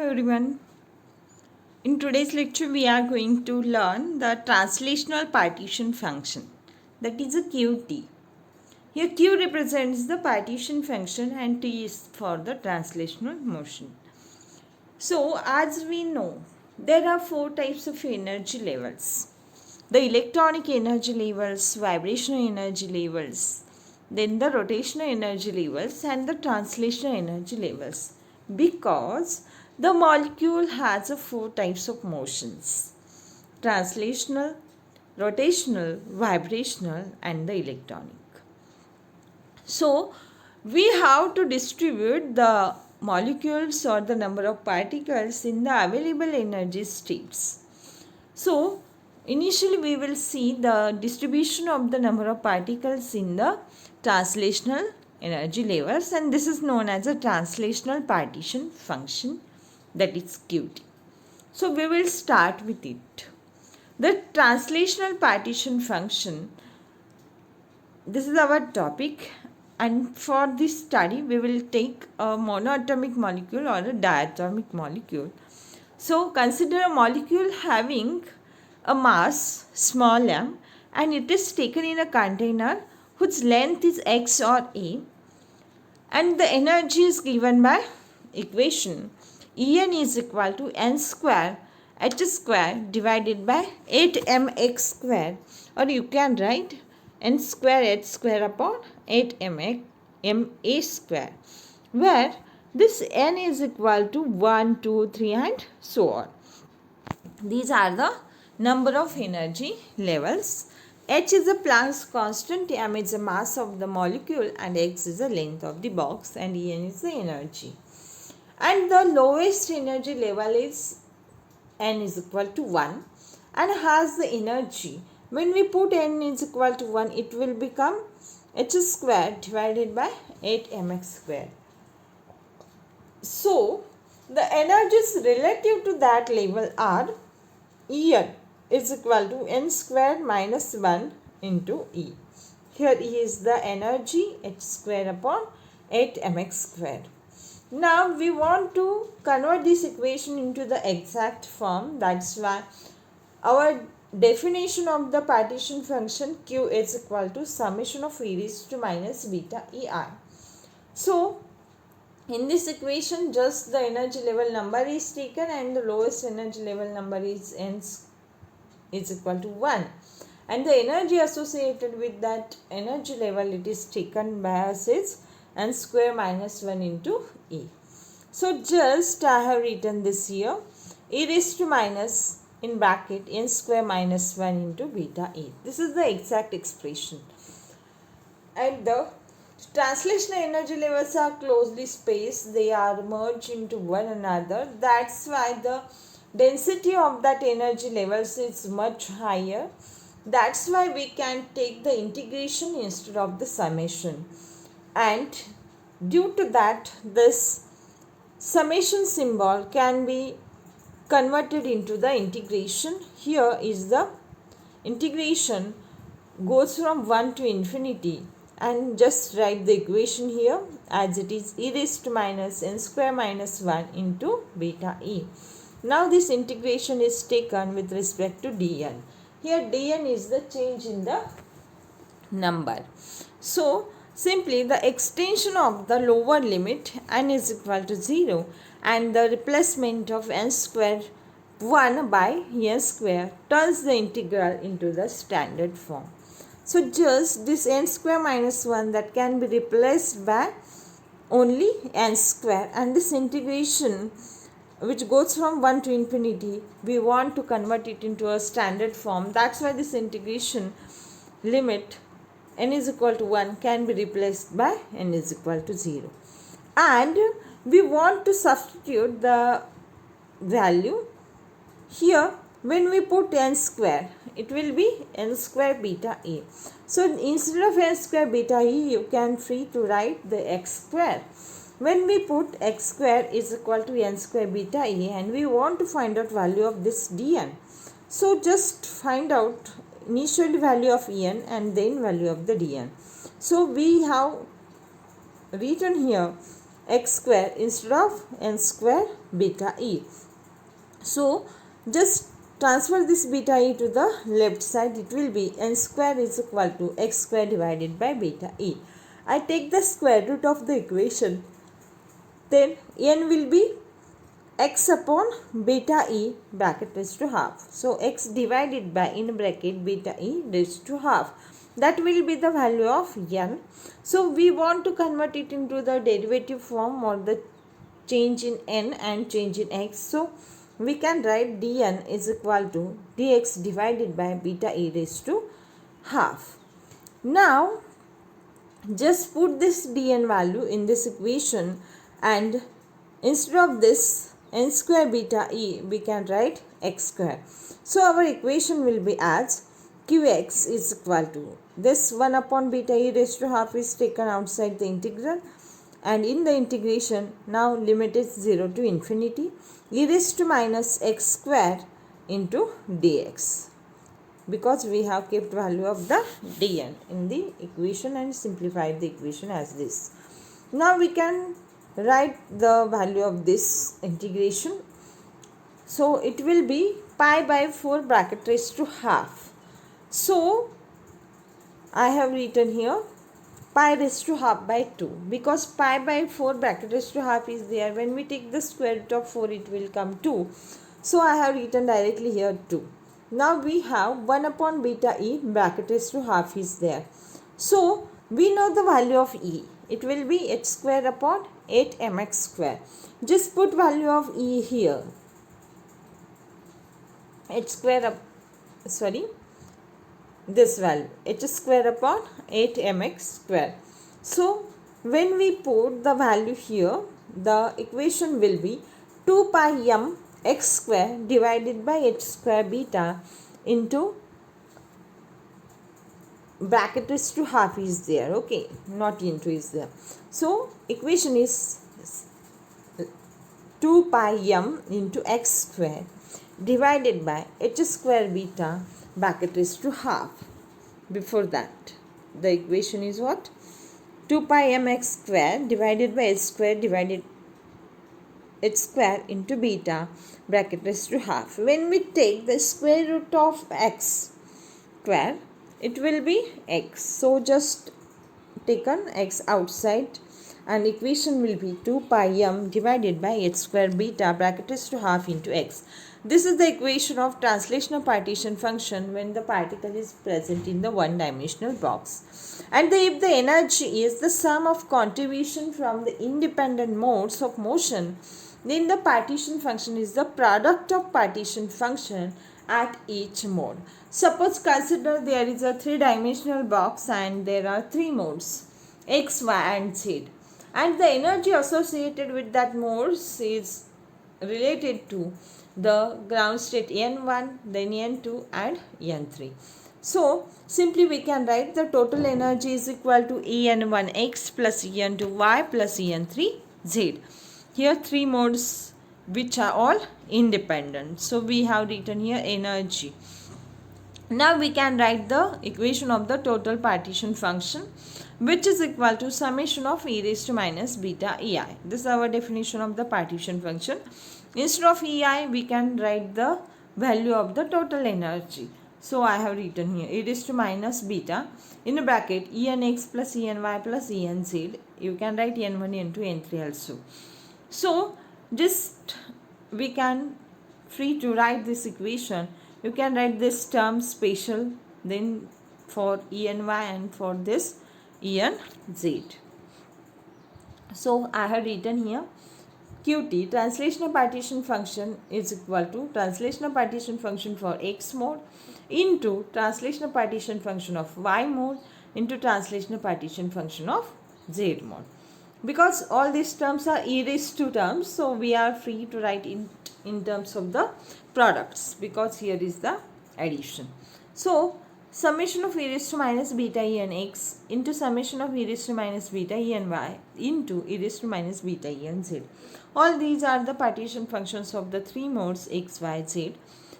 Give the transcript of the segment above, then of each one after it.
everyone. In today's lecture, we are going to learn the translational partition function, that is a QT. Here Q represents the partition function and T is for the translational motion. So, as we know, there are four types of energy levels: the electronic energy levels, vibrational energy levels, then the rotational energy levels, and the translational energy levels, because the molecule has four types of motions: translational, rotational, vibrational, and the electronic. So, we have to distribute the molecules or the number of particles in the available energy states. So, initially we will see the distribution of the number of particles in the translational energy levels, and this is known as a translational partition function, that is QT. So, we will start with it. The translational partition function, this is our topic, and for this study we will take a monoatomic molecule or a diatomic molecule. So consider a molecule having a mass small m and it is taken in a container whose length is x or a, and the energy is given by equation En is equal to n square h square divided by 8mx square, or you can write n square h square upon 8ma square, where this n is equal to 1, 2, 3 and so on. These are the number of energy levels. H is the Planck's constant, m is the mass of the molecule, and x is the length of the box, and En is the energy. And the lowest energy level is n is equal to 1 and has the energy. When we put n is equal to 1, it will become h square divided by 8mx square. So, the energies relative to that level are En is equal to n square minus 1 into E. Here E is the energy, h square upon 8mx square. Now, we want to convert this equation into the exact form. That's why our definition of the partition function Q is equal to summation of e raised to minus beta EI. So, in this equation, just the energy level number is taken and the lowest energy level number is n is equal to 1. And the energy associated with that energy level, it is taken by us is n square minus 1 into E. So, just I have written this here, e raised to minus in bracket n square minus 1 into beta E. This is the exact expression. And the translational energy levels are closely spaced. They are merged into one another. That's why the density of that energy levels is much higher. That's why we can take the integration instead of the summation. And due to that, this summation symbol can be converted into the integration. Here is the integration goes from 1 to infinity, and just write the equation here as it is e raised to minus n square minus 1 into beta E. Now this integration is taken with respect to dn. Here dn is the change in the number. So simply the extension of the lower limit n is equal to 0 and the replacement of n square 1 by n square turns the integral into the standard form. So just this n square minus 1 that can be replaced by only n square, and this integration which goes from 1 to infinity, we want to convert it into a standard form. That's why this integration limit n is equal to 1 can be replaced by n is equal to 0. And we want to substitute the value here. When we put n square, it will be n square beta E. So instead of n square beta E, you can free to write the x square. When we put x square is equal to n square beta E, and we want to find out value of this dn. So just find out initial value of En and then value of the dn. So we have written here x square instead of n square beta e. So just transfer this beta e to the left side. It will be n square is equal to x square divided by beta e. I take the square root of the equation. Then n will be x upon beta e bracket raised to half. So x divided by in bracket beta e raised to half. That will be the value of n. So we want to convert it into the derivative form or the change in n and change in x. So we can write dn is equal to dx divided by beta e raised to half. Now just put this dn value in this equation, and instead of this n square beta e we can write x square. So our equation will be as qx is equal to this 1 upon beta e raised to half is taken outside the integral, and in the integration now limit is 0 to infinity e raised to minus x square into dx, because we have kept value of the dn in the equation and simplified the equation as this. Now we can write the value of this integration. So it will be pi by 4 bracket raised to half. So I have written here pi raised to half by 2, because pi by 4 bracket raised to half is there. When we take the square root of 4 it will come 2. So I have written directly here 2. Now we have 1 upon beta e bracket raised to half is there. So we know the value of e. It will be h square upon 8 mx square. Just put value of e here. H square up, sorry, this value h square upon 8 mx square. So when we put the value here, the equation will be 2 pi m x square divided by h square beta into bracket raised to half is there, okay, not into is there. So equation is 2 pi m into x square divided by h square beta bracket raised to half. Before that, the equation is what? 2 pi mx square divided by h square divided h square into beta bracket raised to half. When we take the square root of x square, it will be x. So just taken x outside, and equation will be 2 pi m divided by h square beta bracket raised to half into x. This is the equation of translational partition function when the particle is present in the one-dimensional box. And if the energy is the sum of contribution from the independent modes of motion, then the partition function is the product of partition function at each mode. Suppose consider there is a three-dimensional box and there are three modes x, y and z, and the energy associated with that modes is related to the ground state n1, then n2 and n3. So simply we can write the total energy is equal to en1x plus en2y plus en3z. Here three modes which are all independent. So we have written here energy. Now we can write the equation of the total partition function, which is equal to summation of e raised to minus beta ei. This is our definition of the partition function. Instead of ei, we can write the value of the total energy. So I have written here e raised to minus beta in a bracket enx plus eny plus enz. You can write n1, n2, n3 also. So just we can free to write this equation. You can write this term special then for eny and for this enz. So I have written here qt translational partition function is equal to translational partition function for x mode into translational partition function of y mode into translational partition function of z mode. Because all these terms are e raised to terms, so we are free to write in terms of the products, because here is the addition. So summation of e raised to minus beta e n x into summation of e raised to minus beta e n y into e raised to minus beta e n z. All these are the partition functions of the three modes x, y, z.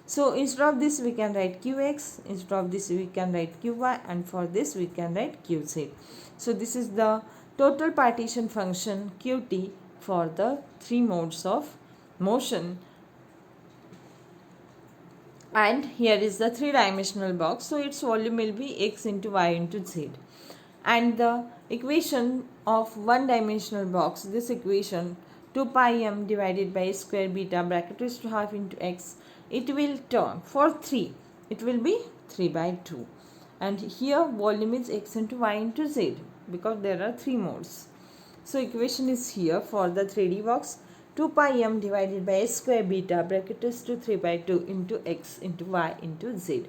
So instead of this we can write qx, instead of this we can write qy, and for this we can write qz. So this is the total partition function Qt for the three modes of motion. And here is the three-dimensional box, so its volume will be x into y into z. And the equation of one-dimensional box, this equation 2 pi m divided by square beta bracket raised to half into x, it will turn for 3, it will be 3 by 2. And here volume is x into y into z because there are three modes. So equation is here for the 3D box, 2 pi m divided by s square beta bracket is to 3 by 2 into x into y into z.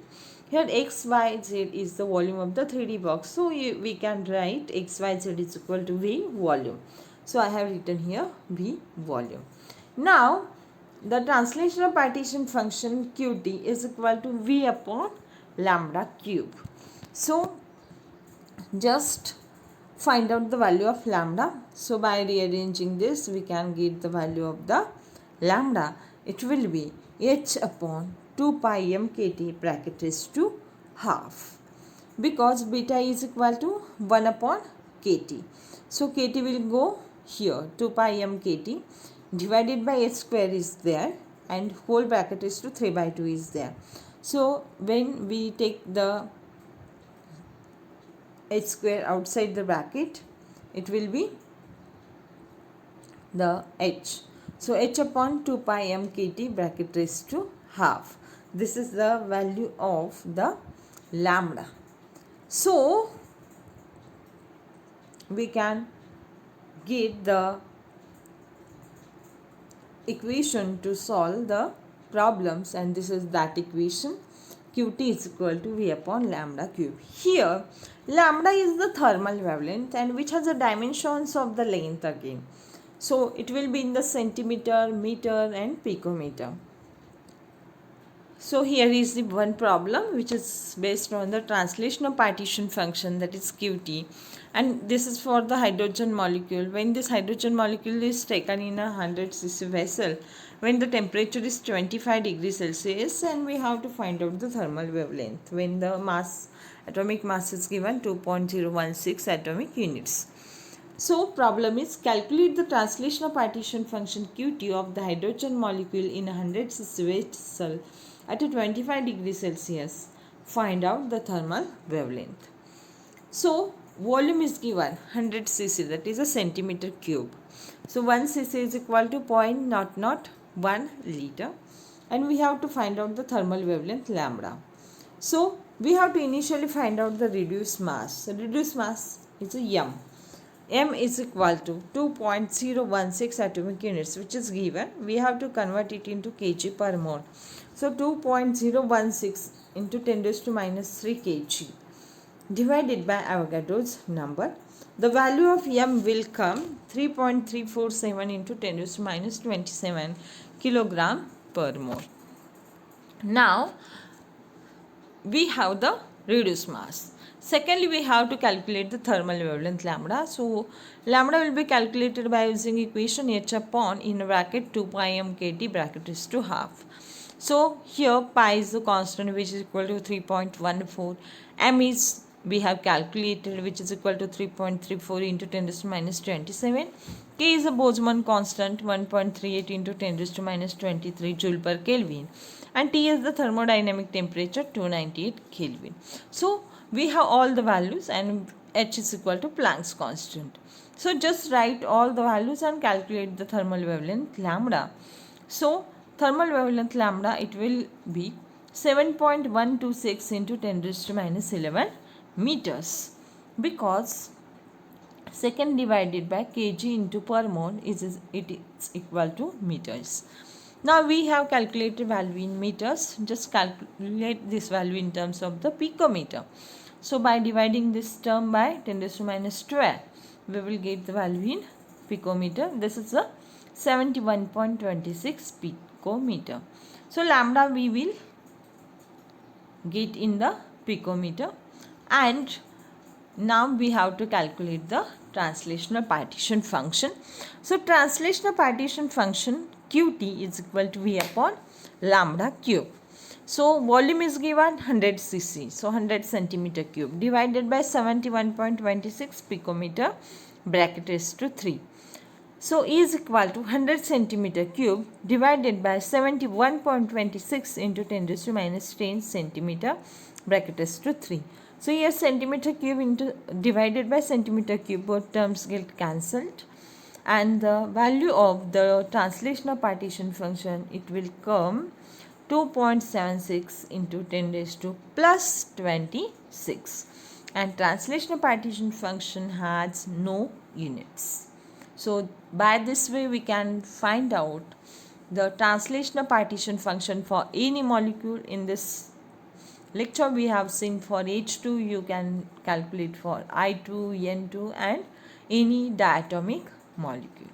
Here x, y, z is the volume of the 3D box. So we can write x, y, z is equal to v volume. So I have written here v volume. Now the translational partition function Qt is equal to v upon lambda cube. So just find out the value of lambda. So by rearranging this, we can get the value of the lambda. It will be h upon 2 pi m kt bracket raised to half, because beta is equal to 1 upon kt. So kt will go here, 2 pi m kt divided by h square is there and whole bracket is to 3 by 2 is there. So when we take the h square outside the bracket, it will be the h. So h upon 2 pi m kt bracket raised to half. This is the value of the lambda. So we can get the equation to solve the problems, and this is that equation. Qt is equal to v upon lambda cube. Here lambda is the thermal wavelength and which has the dimensions of the length again. So it will be in the centimeter, meter and picometer. So here is the one problem which is based on the translational partition function, that is Qt, and this is for the hydrogen molecule. When this hydrogen molecule is taken in a 100 cc vessel, when the temperature is 25 degrees Celsius, and we have to find out the thermal wavelength when the atomic mass is given 2.016 atomic units. So problem is calculate the translational partition function Qt of the hydrogen molecule in a 100 cc vessel at a 25 degrees Celsius. Find out the thermal wavelength. So volume is given 100 cc, that is a centimeter cube. So 1 cc is equal to 0.001 liter, and we have to find out the thermal wavelength lambda. So we have to initially find out the reduced mass. So reduced mass is a m. M is equal to 2.016 atomic units, which is given. We have to convert it into kg per mole. So 2.016 into 10 raised to minus 3 kg divided by Avogadro's number. The value of m will come 3.347 into 10 raised to minus 27 kilogram per mole. Now we have the reduced mass. Secondly, we have to calculate the thermal wavelength lambda. So lambda will be calculated by using equation h upon in bracket 2 pi m kt bracket is to half. So here pi is the constant which is equal to 3.14. M is we have calculated which is equal to 3.34 into 10 raised to minus 27. K is a Boltzmann constant 1.38 into 10 raised to minus 23 joule per Kelvin. And T is the thermodynamic temperature 298 Kelvin. So we have all the values and H is equal to Planck's constant. So just write all the values and calculate the thermal wavelength lambda. So thermal wavelength lambda, it will be 7.126 into 10 raised to minus 11 meters, because second divided by kg into per mole is equal to meters. Now we have calculated value in meters. Just calculate this value in terms of the picometer. So by dividing this term by 10 raised to minus 12, we will get the value in picometer. This is a 71.26 picometer. So lambda we will get in the picometer, and now we have to calculate the translational partition function. So translational partition function Qt is equal to V upon lambda cube. So volume is given 100 cc, so 100 centimeter cube divided by 71.26 picometer bracket is to 3. So E is equal to 100 centimeter cube divided by 71.26 into 10 raised to minus 10 centimeter, bracket is to 3. So here centimeter cube into divided by centimeter cube, both terms get cancelled, and the value of the translational partition function, it will come 2.76 into 10 raised to plus 26, and translational partition function has no units. So by this way we can find out the translational partition function for any molecule. In this lecture we have seen for H2 you can calculate for I2, N2 and any diatomic molecule.